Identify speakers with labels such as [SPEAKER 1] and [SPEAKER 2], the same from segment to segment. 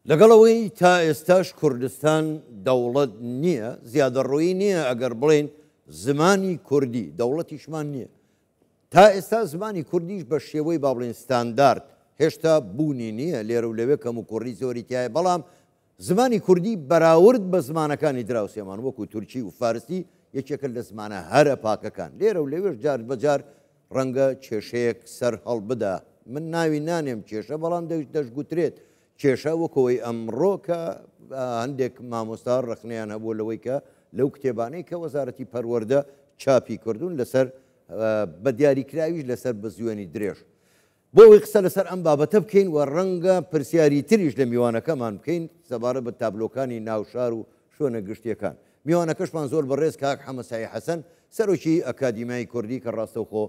[SPEAKER 1] لەگەڵەوەی تا ئێستاش کوردستان دەوڵەت نییە، زیادەڕۆیی نییە ئەگەر بڵێن زمانی کوردی دەوڵەتیشمان نییە. تا ئێستا زمانی کوردیش بە شێوەی با بڵێن ستاندارد هێشتا بوونی نییە لێرە و لەوێ کەم و کوڕی زۆری تایە، بەڵام زمانی کوردی بەراورد بە زمانەکانی دراوسێمان وەکو تورکی و فارسی یەکێکە لە زمانە هەرە پاکەکان. لێرە و لەوێش جار بەجار ڕەنگە کێشەیەک سەر هەڵ بدا. من ناوی نانێم کێشە، بەڵام دەشگوترێت کێشە وەکەوەی ئەمڕۆ کە هەندێک مامۆستا ڕخنیان هەبوو لەوەی کە لەو کتێبانەی کە وەزارەتی پەروەردە چاپی کردوون لەسەر بە دیاریکراویش لەسەر بە زوێنی درێژ. بۆ ئەوەی قسە لەسەر ئەم بابەتە بکەین و ڕەنگە پرسیاری تریش لە میوانەکەمان بکەین سەبارە بە تابلۆکانی ناوشار و شوێنە گشتیەکان. میوانەکەشمان زۆر بەڕێز کاک حەمەسایی حەسەن سەرۆکی ئەکادیمیای کوردی کە ڕاستەوخۆ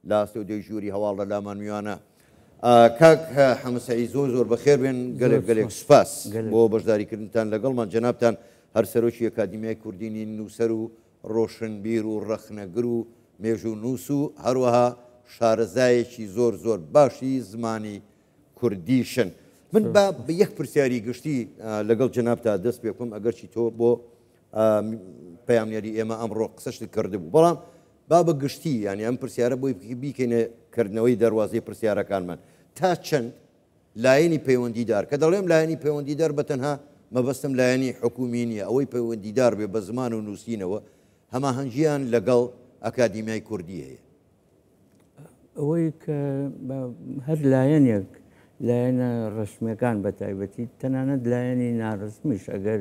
[SPEAKER 1] لە ئەستۆدیۆی ژووری هەواڵ لە لامان میوانە. کاک حەمەسایی زۆر بەخێر بێن، گەلێک سوپاس بۆ بەشداریکردنتان لەگەڵمان. جەنابتان هەر سەرۆکی ئەکادیمیای کوردینی نووسەر و ڕۆشنبیر و ڕەخنەگر و مێژوو نووس و هەروەها شارەزایەکی زۆر باشی زمانی کوردیشن. من بە یەک پرسیاری گشتی لەگەڵ جەنابتا دەست پێ بکەم ئەگەرچی تۆ بۆ پەیامنیاری ئێمە ئەمڕۆ قسەشت کردبوو، بەڵام با بە گشتی ینی ئەم پرسیارە بۆی بیکەینە کردنەوەی دەواازەی پرسیارەکانمان تا چەند لایەنی پەیوەندیدار، کە دەڵێم لایەنی پەیوەندیدار بەتەنها مەبەستم لایەنی حکومی نیە، ئەوەی پەیوەندیدار بێ بە زمان و نووسینەوە هەماهەنگیان لەگەڵ ئەکادیمیای کوردی هەیە.
[SPEAKER 2] ئەوەی کە هەر لایەنێک لایەنە ڕسمیەکان بە تایبەتی تەنانەت لایەنی ناڕسمیش ئەگەر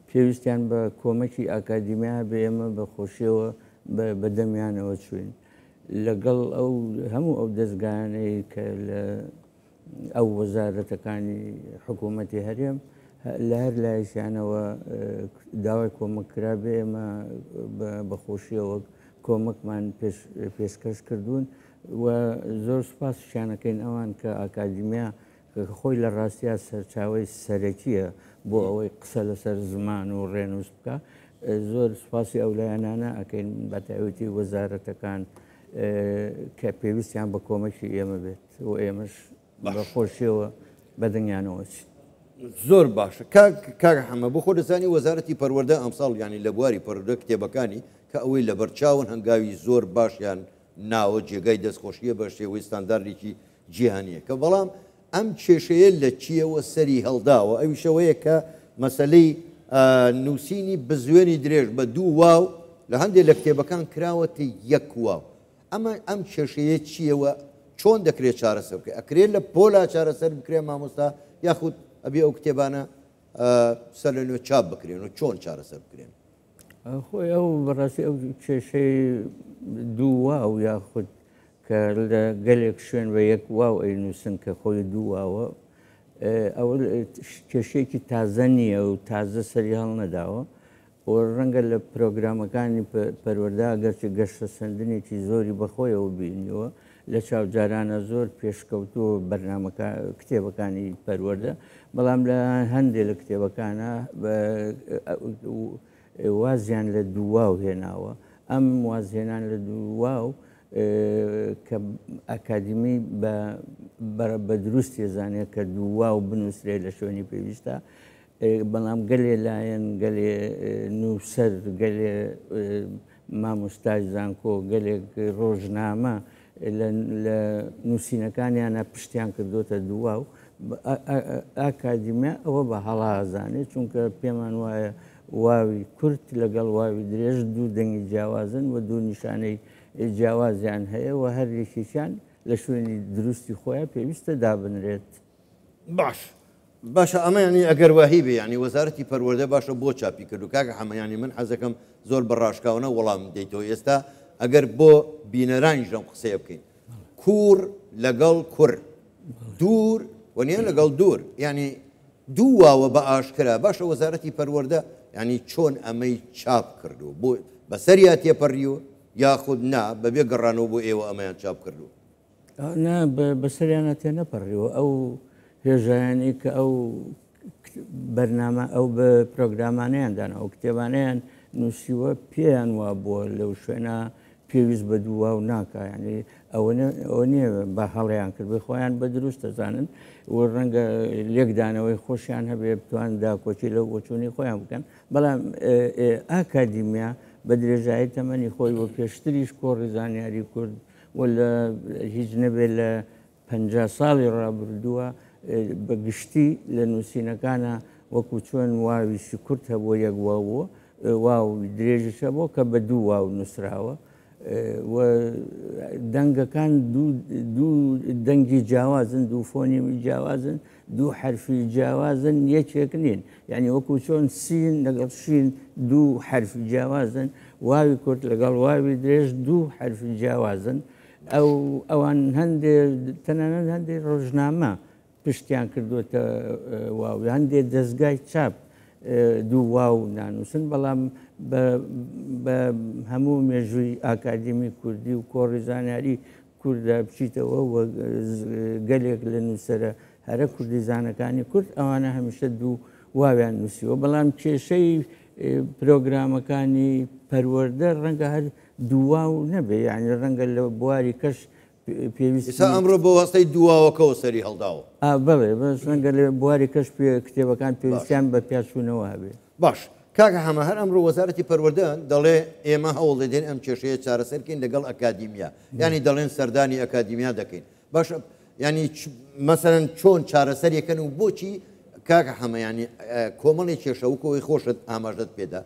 [SPEAKER 2] پێویستیان بە کۆمەکی ئاکادیمیا بە ئێمە بەخۆشیەوە بەدەمیانەوە چوین لەگەڵ ئەو هەموو ئەو دەستگایانەی کە لە ئەو وەزارەتەکانی حکوومەتی هەرێم لە هەر لایەنەوە داوای کۆمەکرا بێ ئێمە بەخۆشیەوە کۆمەکمان پێشکەش کردوون و زۆر سوپاسشیانەکەین ئەوان کە ئاکادیمیا خۆی لە ڕاستیا سەرچاوی سەرەکیە بۆ ئەوەی قسە لەسەر زمان و ڕێنووس بکە. زۆر سوپاسی ئەو لایەنانە ئەەکەین بە تایبەتی وەزارەتەکان کە پێویستیان بە کۆمەکی ئێمە بێت و ئێمەش بەخۆشیەوە بەدەنگیانەوە چین.
[SPEAKER 1] زۆر باشە کاک حەمە بۆ خۆ دەزانی وەزارەتی پەروەردە ئەمساڵ ینی لە بواری پەروەردە کتێبەکانی کە ئەوەی لە بەرچاون هەنگاوی زۆر باشیان ناوە جێگای دەستخۆشیە بە شێوەی ستانداردێکی جیهانیە کە بەڵام ئەم کێشەیە لە چیەوە سەری هەڵداوە ئەویشەوەیە کە مەسلەی نووسینی بە زوێنی درێژ بە دوو واو لە هەندێک لە کتێبەکان کراوەتە یەک واو. ئەم کێشەیە چیەوە چۆن دەکرێت چارەسەر بکرێت؟ ئەکرێت لە پۆلا چارەسەر بکرێ مامۆستا یاخود ئەبێ ئەو کتێبانە سەر لە نوێ چاپ بکرێن و چۆن چارەسەر بکرێن؟
[SPEAKER 2] خۆی ئەو بەڕاستی ئەو کێشەی دوو واو یاخود کە لە گەلێک شوێن بە یەک واو ئەینووسن کە خۆی دوو واوە ئەو کێشەیەکی تازە نییە و تازە سەری هەڵ نەداوە و ڕەنگە لە پرۆگرامەکانی پەروەردە گەرچی گەشتە سندنێکی زۆری بەخۆیەوە بینیوە لە چاوجارانە زۆر پێشکەوتووە بەرنامەکە کتێبەکانی پەروەردە، بەڵام لە هەندێک لە کتێبەکانە وازیان لە دوواو هێناوە. ئەم وازهێنان لە دوواو کە ئەکادیمی بە دروست ێزانێت کە دوواو بنووسرێت لە شوێنی پێویستە، بەڵام گەلێ لایەن گەلێ نووسەر گەلێ مامۆستای زانکۆ گەلێک ڕۆژنامە لە نووسینەکانیانە پشتیان کردوتە دوواو. ئاکادیمیا ئەوە بە هەڵازانێت چونکە پێمان وایە واوی کورد لەگەڵ واوی درێژ دوو دەنگی جیاوازن و دوو نیشانەی جیاوازیان هەیە و هەر یەکێکیان لە شوێنی دروستی خۆیان پێویستە دابنرێت.
[SPEAKER 1] باشە ئەمە ینی ئەگەر واهی بێ ینی وەزارەتی پەروەردە باشە بۆ چاپی کردو کاکە حەمەیانی من حەزەکەم زۆر بەڕاشکاونە وەڵام دەیتەوە. ئێستا ئەگەر بۆ بینەرانی ژەم قسەیە بکەین کوور لەگەڵ کوڕ دوور وەنیە لەگەڵ دوور ینی دوو واوە بە ئاشکرا باشە وەزارەتی پەروەردە ینی چۆن ئەمەی چاپ کردو بۆ بەسەریا تێپەڕیوە یاخود نا بەبێ گەڕانەوە بۆ ئێوە ئەمەیان چاپ کردو؟
[SPEAKER 2] نا بەسەریانە تێ نەپەڕیوە. ئەو هێژایانی کە ئەو بەرنامە ئەو بە پرۆگرامانەیاندانا ئەو کتێبانەیان نووسیوە پێیان وا بووە لەو شوێنە پێویست بە دوو واو ناکە، ینی ئەوە نییە بە هەڵیان کرد بێ خۆیان بە دروست دەزانن و ڕەنگە لێکدانەوەی خۆشیان هەبێ بتوان داکۆچی لەو بۆچوونی خۆیان بکەن بەڵام ئاکادیمیا بە درێژایی تەمەنی خۆی وە پێشتریش کۆڕی زانیاری کورد و لە هیچ نەبێت لە 50 ساڵی ڕابردووە بەگشتی لە نووسینەکانە وەکو چۆن واویشی کورد هەبووە یەک واوە واو درێژیشە بۆ کە بە دوو واو نووسراوە و دەنگەکان دوو دەنگی جیاوازن دوو فۆنیمی جیاوازن دوو حرفی جیاوازن یەکێک نین یعنی وەکو چۆن سین لەگەڵ شین دوو حرفی جیاوازن واوی کورد لەگەڵ واوی درێژ دوو حرفی جیاوازن ئەوان هەندێک تەنانەت هەندێک ڕۆژنامە پشتیان کردوتە واوی هەندێک دەستگای چاپ دوو واو نانووسن بەڵام بە هەموو مێژووی ئاکادمی کوردی و کۆڕی زانیاری کووردا بچیتەوە گەلێک لە نووسەرە هەرە کوردیزانەکانی کورد ئەوانە هەمیشە دوو واویان نووسیوە بەڵام کێشەی پرۆگرامەکانی پەروەردە ڕەنگە هەر دوواو نەبێ یعنی ڕەنگە لە بواری کەش پێویست
[SPEAKER 1] ئەمڕۆ بۆ وەستەی دواوەکەەوە سەری هەڵداوە
[SPEAKER 2] بڵێ بەس ڕەنگە لە بواری کەش کتێبەکان پێویستیان بە پیاسوونەوە هەبێ
[SPEAKER 1] باش کاکە هەمە هەر ئەمڕۆ وەزارەتی پەروەردەن دەڵێ ئێمە هەوڵ دەدەین ئەم کێشەیە چارەسەرکەین لەگەڵ ئەکادیمیا ینی دەڵێن سەردانی ئەکادیمیا دەکەین باش ینی مەسەرەن چۆن چارەسەریەکەن و بۆچی کاکە هەمە ینی کۆمەڵی کێشەوەکەوەی خۆشت ئاماژەت پێدا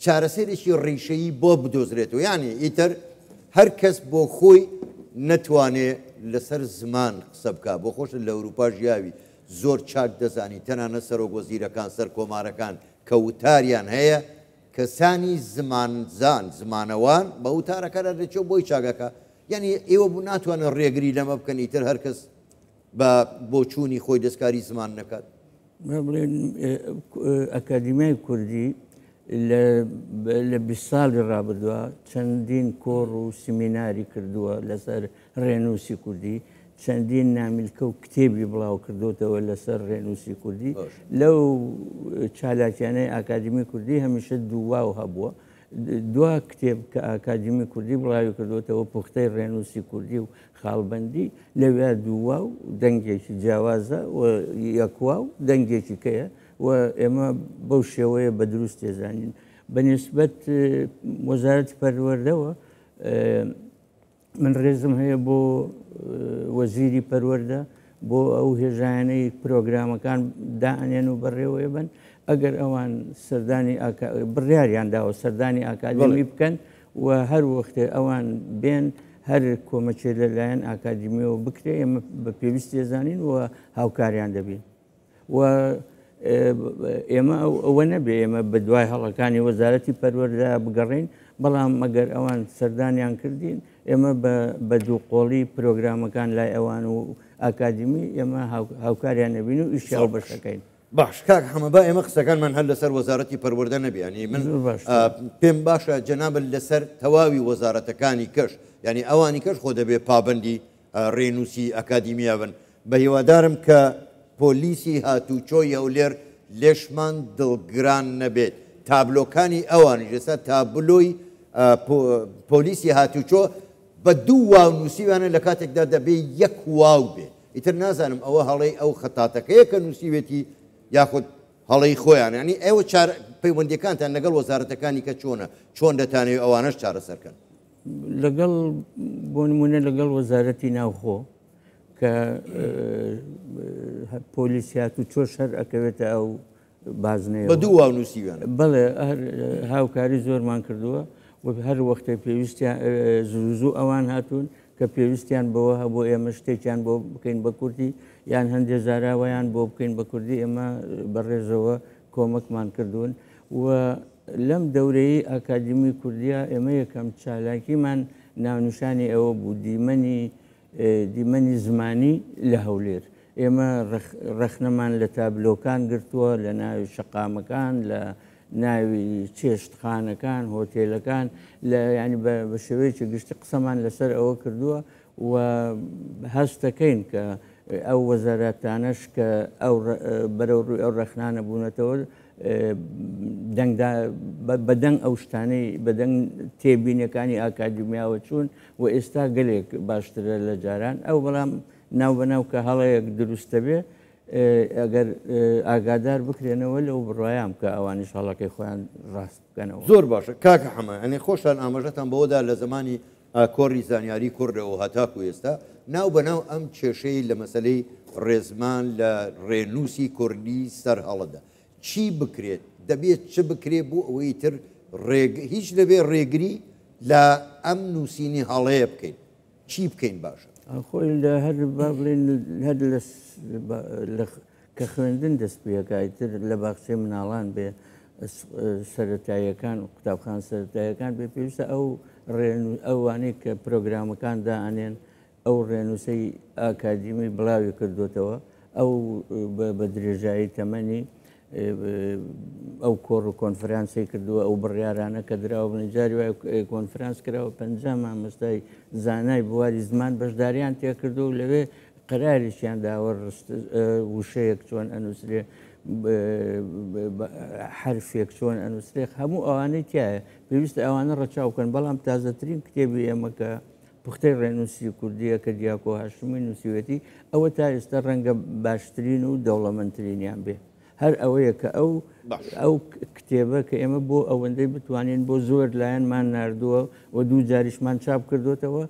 [SPEAKER 1] چارەسەرێکی ڕیشەیی بۆ بدۆزرێتەوە ینی ئیتر هەر کەس بۆ خۆی نەتوانێت لەسەر زمان قسە بکە بۆ خۆشت لە ئەوروپا ژیاوی زۆر چاک دەزانی تەنانەت سەرۆکوەزیرەکان سەر کۆمارەکان کە وتاریان هەیە کەسانی زمانزان زمانەوان بە وتارەکەدا دەچێت بۆی چاگەکە یعنی ئێوە بوو ناتوانن ڕێگری لەمە بکەن ئیتر هەر کەس بە بۆچوونی خۆی دەستکاری زمان نەکات
[SPEAKER 2] بڵێن ئەکادیمیای کوردی لە 20 ساڵی ڕابردووە چەندین کۆڕ و سیمیناری کردووە لەسەر ڕێنووسی کوردی چەندین نامیلکە و کتێبی بڵاو کردوتەوە لەسەر ڕێنووسی کوردی لەو چالاکیانەی ئاکادمی کوردی هەمیشە دوواو هەبووە دوا کتێب کە ئاکادمی کوردی بڵاوی کردوتەوە پوختەی ڕێنووسی کوردی و خاڵبەندی لەوێ دووا و دەنگێکی جیاوازە و یەکوا و دەنگێکی کەیە و ئێمە بەو شێوەیە بە دروست تێزانین بەنسبەت وەزارەتی پەروەردەوە من ڕێزم هەیە بۆ وەزیری پەروەردە بۆ ئەو هێژانەی پرۆگرامەکان دائنێن و بەڕێوەیە بن ئەگەر ئەوان سەردانی بڕیاریان داوە سەردانی ئاکادمی بکەن و هەر وەختێ ئەوان بێن هەر کۆمەچێ لەلایەن ئاکادمیەوە بکرێ ئێمە بە پێویست تێزانین و هاوکاریان دەبین و ئێمە ئەوە نەبێ ئێمە بە دوای هەڵەکانی وەزارەتی پەروەردە بگەڕین بەڵام ئەگەر ئەوان سەردانیان کردین ئێمە بە دووقۆڵی پرۆگرامەکان لای ئەوان و ئاکادمی ئێمە هاوکاریان نەبین و ئیشیاو بەشەکەین
[SPEAKER 1] باش کاک هەمە با ئێمە قسەکانمان هەر لەسەر وەزارەتی پەروەردە نەبیانی من پێم باشە جەنابەت لەسەر تەواوی وەزارەتەکانی کەش ینی ئەوانی کەش خۆ دەبێ پابەندی ڕێنووسی ئەکادیمیا بن بە هیوادارم کە پۆلیسی هاتوچۆی هەولێر لێشمان دڵگران نەبێت تابلۆکانی ئەوانی لەسەر تابلۆی پۆلیسی هاتوچۆ بە دوو واو نووسیوانە لە کاتێکدا دەبێ یەک واو بێ ئیتر نازانم ئەوە هەڵەی ئەو خەتاتەکەیە کە نووسیوێتی یاخود هەڵەی خۆیان ینی ئێوە پەیوەندیەکانتان لەگەڵ وەزارەتەکانی کە چۆنە چۆن دەتانێت ئەوانەش چارەسەرکەن
[SPEAKER 2] لەگەڵ بۆ نمونە لەگەڵ وەزارەتی ناوخۆ کە پۆلیسیات و چۆش هەر ئەکەوێتە ئەو بازنەیە
[SPEAKER 1] بە دوو واو نووسیوانە
[SPEAKER 2] بەڵێ هاوکاری زۆرمان کردووە و هەر وەختێ پێویستیان زوو ئەوان هاتوون کە پێویستیان بەوە هەبوو ئێمە شتێکیان بۆ بکەین بە کوردی یان هەندێک زاراوەیان بۆ بکەین بە کوردی ئێمە بەڕێزەوە کۆمەکمان کردوون و لەم دەورەی ئاکادمی کوردیە ئێمە یەکەم چالاکیمان ناونیشانی ئەوە بوو دیمەنی زمانی لە هەولێر ئێمە ڕەخنەمان لە تابلۆکان گرتووە لە ناوی شەقامەکان لە ناوی چێشتخانەکان هۆتێلەکان لە ینی بە شێوەیەکی گشتی قسەمان لەسەر ئەوە کردووە و هەستەکەین کە ئەو وەزارەتانەش کە ئەو بەرەو ڕووی ئەو ڕەخنانە بوونەتەوە بەدەنگ ئەو شتانەی بەدەنگ تێبینەکانی ئاکادمیاوە چوون و ئێستا گەلێک باشترە لە جاران ئەو بەڵام ناو بەناو کە هەڵەیەک دروستە بێ ئەگەر ئاگادار بکرێنەوە لەو بڕوایم کە ئەوانیش هەڵەکەی خۆیان ڕاست بکەنەوە
[SPEAKER 1] زۆر باشە کاکە حەمە ئەنێ خۆشتان ئاماژەتان بەوەدا لە زمانی کۆڕی زانیاری کوردەوە هەتاکو ئێستا ناو بەناو ئەم کێشەی لە مەسلەی ڕێزمان لە ڕێنووسی کوردی سەر هەڵەدا چی بکرێت دەبێت چ بکرێت بۆ ئەوەی تر هیچ دەبێت ڕێگری لە ئەم نووسینی هەڵەیە بکەین چی بکەین باشە
[SPEAKER 2] خۆی لە هەر بڵێن هەر کە خوێندن دەست پێەکایتر لە باخچەی مناڵان بێ سەرەتاییەکان و قوتابخان سەرەتاییەکان بێ پێویستە ئەوانەی کە پرۆگرامەکان دائنێن ئەو ڕێنووسەی ئاکادمی بڵاوی کردوتەوە ئەو بە درێژایی تەمەنی ئەو کۆڕ و کۆنفرانسی کردووە ئەو بڕیارانە کە دراوە بنجاری وای کۆنفرانس کراوە 5 مامۆستای زانای بواری زمان بەشداریان تێکردو و لەوێ قەراریشیان داوە وشەیەک چۆن ئەنووسرێ حرفێک چۆن ئەنووسێک هەموو ئەوانەی تایە پێویستە ئەوانە ڕەچاوکەن بەڵام تازەترین کتێبی ئێمەکە پوختەی ڕێنووسی کوردیە کە دیاکۆ هاشمی نووسیوەتی ئەوە تا ئێستا ڕەنگە باشترین و دەوڵەمەندترینیان بێ هەر ئەوەیە کە ئەو کتێبە کە ئێمە بۆ ئەوەندەی بتوانین بۆ زۆر لایەنمان نردووە و دوو جاریشمان چاپ کردوتەوە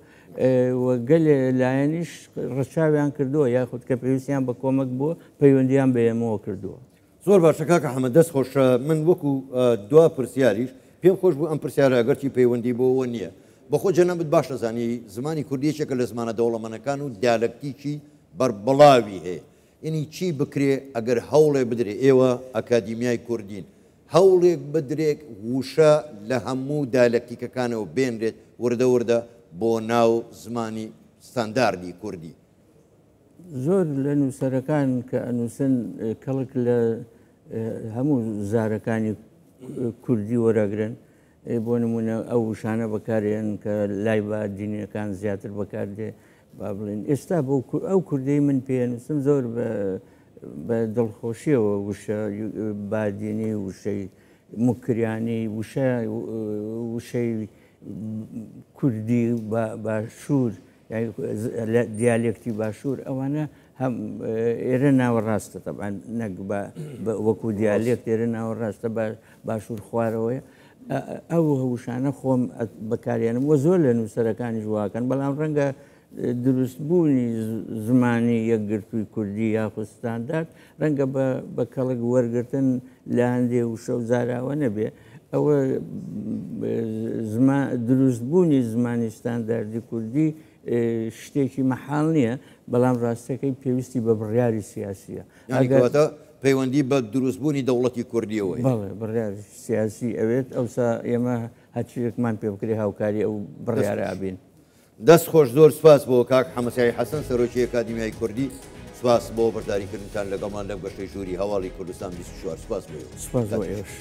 [SPEAKER 2] گەلێ لایەنیش ڕەچاویان کردووە یاخود کە پێویستیان بە کۆمەک بووە پەیوەندیان بە ئێمەوە کردووە
[SPEAKER 1] زۆر باشە کاکە حەمە دەست خۆشە من وەکو دوا پرسیاریش پێم خۆش بوو ئەم پرسیارە ئەگەرچی پەیوەندی بۆەوە نییە بەخۆ جەنەبت باش دەزانی زمانی کوردیەکە لە زمانە دەوڵەمەندەکان و دیالەکتیکی بەربڵاوی هەیە یعنی چی بکرێ ئەگەر هەوڵێ بدرێ ئێوە ئەکادیمیای کوردین هەوڵێک بدرێک وشە لە هەموو دایلەکتیکەکانەوە بێنرێت وردە وردە بۆ ناو زمانی ستانداردی کوردی
[SPEAKER 2] زۆر لە نووسەرەکان کە ئەنووسن کەڵک لە هەموو زارەکانی کوردی وەرەگرن بۆ نمونە ئەو وشانە بەکارێن کە لای با دینیەکان زیاتر بەکاردێ با بڵێن ئێستا بۆ ئەو کوردی من پێنووسم زۆر بە دڵخۆشیەوە وشە بادینی وشەی مکریانی وشەی کوردی باشوور دیالێکتی باشوور ئەوانە هەم ئێرە ناوەڕاستە تەبعاً نەک وەکو دیالێکت ئێرە ناوەڕاستە باشوور خوارەوەیە ئەو هەوشانە خۆم بەکارێنم وە زۆر لە نووسەرەکانی ژواکەن بەڵام ڕەنگە دروستبوونی زمانی یەکگرتووی کوردی یاخود ستاندارد ڕەنگە بە کەڵک وەرگرتن لە هەندێ وشە و زاراوە نەبێ ئەوە دروستبوونی زمانی ستانداردی کوردی شتێکی مەحاڵ نییە بەڵام ڕاستەکەی پێویستی بە بڕیاری سیاسیە
[SPEAKER 1] پەیوەندی بە دروستبوونی دەوڵەتی کوردیەوە
[SPEAKER 2] بڕیاری سیاسی ئەوێت ئەوسا ئێمە هەچیەکمان پێ بکرێ هاوکاری ئەو بڕیارە ئابین
[SPEAKER 1] دەست خۆش زۆر سپاس بۆ کاک حەمەسیای حەسەن سەرۆکی ئەکادیمیای کوردی سپاس بۆ بەشداریکردنتان لەگەڵمان لەم گەشتەی ژووری هەواڵی کوردستان 24 سپاس بۆ
[SPEAKER 2] سپاس بۆ ئێوەش